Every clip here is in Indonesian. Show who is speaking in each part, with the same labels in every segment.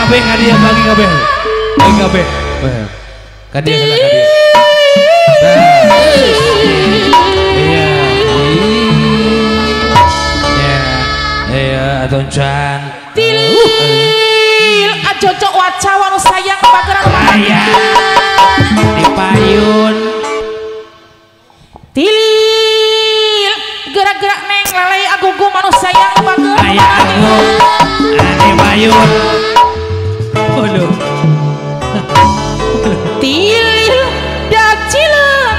Speaker 1: kabeh kadia bagi kabeh. Bagi kabeh. Kadia kadia. Iya. Iya, atoncan.
Speaker 2: Tilil acocok wacawan sayang bageran
Speaker 1: di payun.
Speaker 2: Tilil gerak-gerak neng lalai agugu manu sayang bageran
Speaker 1: Ayah aku di payun. Waduh.
Speaker 2: Tilil dak cileng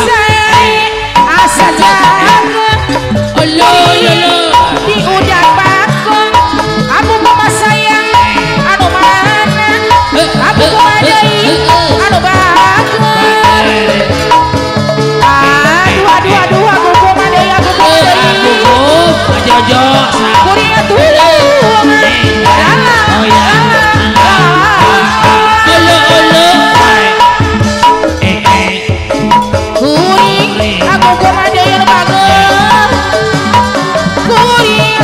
Speaker 2: saya asa jaga di udah bakong aku mama sayang anu mana aku kumadai anu bakong aduh aku kumadai
Speaker 1: Jojo
Speaker 2: kuringat dulu kuring aku kumadai anu bakong kuring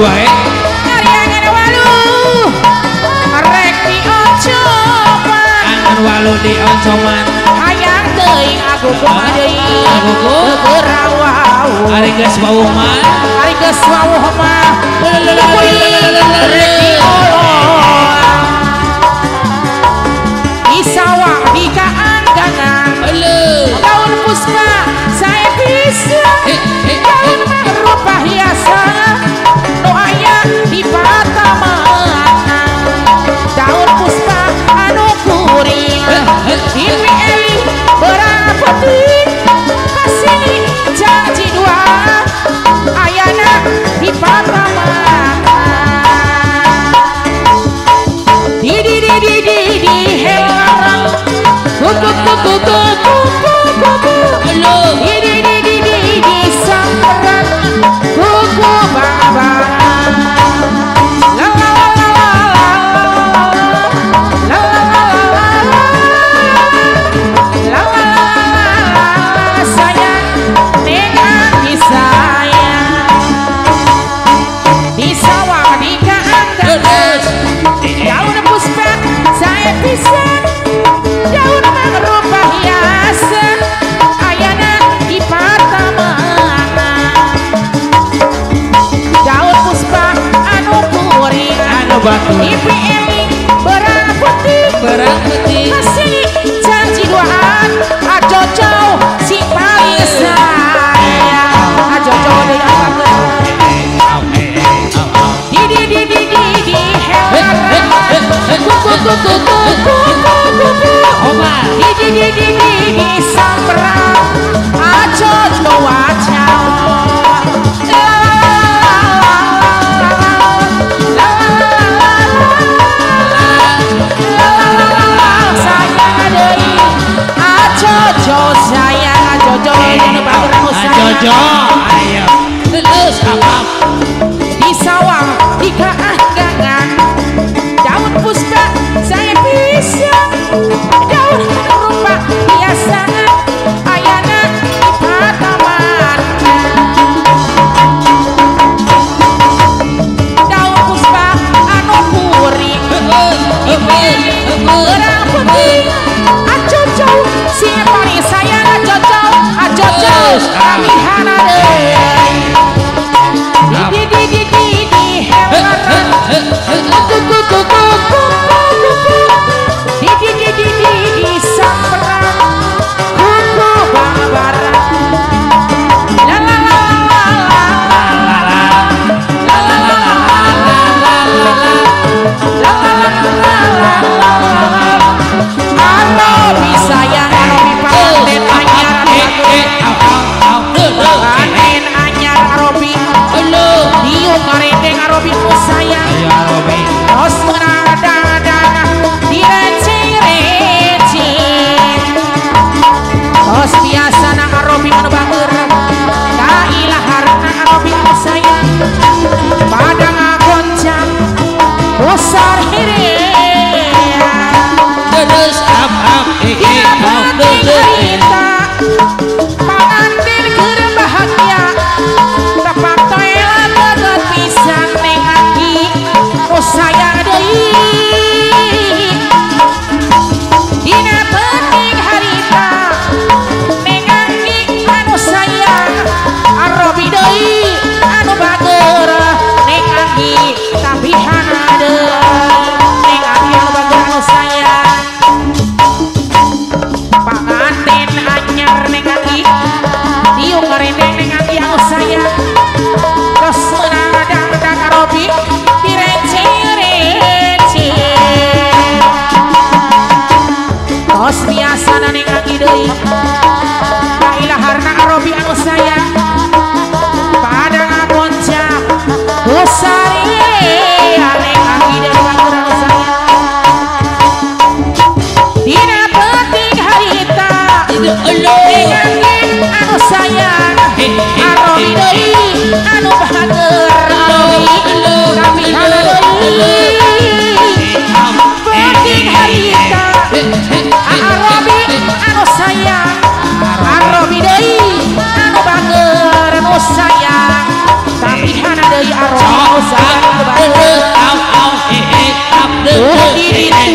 Speaker 1: wae.
Speaker 2: Karyangan walu rek di oncoman.
Speaker 1: Angan walu di oncoman.
Speaker 2: Hayang teuing aku kumaha deui.
Speaker 1: Aku ku
Speaker 2: Gerawau.
Speaker 1: Ari geus wawuh mah.
Speaker 2: Ari geus wawuh mah. Rek di oloang. Di sawah di kaangganan. Daun puspa saya bisa. Daun rupa hiasan. Nu aya di Patamana. Daun puspa anu kuring. Ini eli berapa peti kasih
Speaker 1: batu.
Speaker 2: Ipi eling berang putih kesini janji duaan ajo jauh si paling sayang ajo jauh dengan di hewan di samperang ajo jauh
Speaker 1: Jojo, ayo, terus apa?
Speaker 2: Di sawah, di keanggangan, daun puspa saya pisang, daun rupa biasa, ayana di pataman. Daun puspa anu puri, orang putih, ajojo, siapa nih saya ajojo, ajojo, kami hana deh. Biasa neng aki deui Kailah harna arobi anu sayang pada ngagoncang usari neng aki deui anu sayang dina penting harita neng aki anu sayang arobi deui anu bahager kami hana deui penting harita Arobi anu sayang Arobi deui anu bager anu sayang tapi hana deui Arobi anu sayang anu bager ditu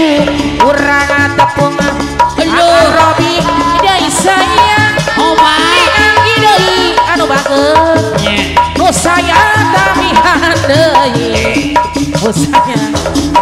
Speaker 2: urang tepung Arobi deui sayang anggi deui anu bager anu sayang tapi hana deui anu sayang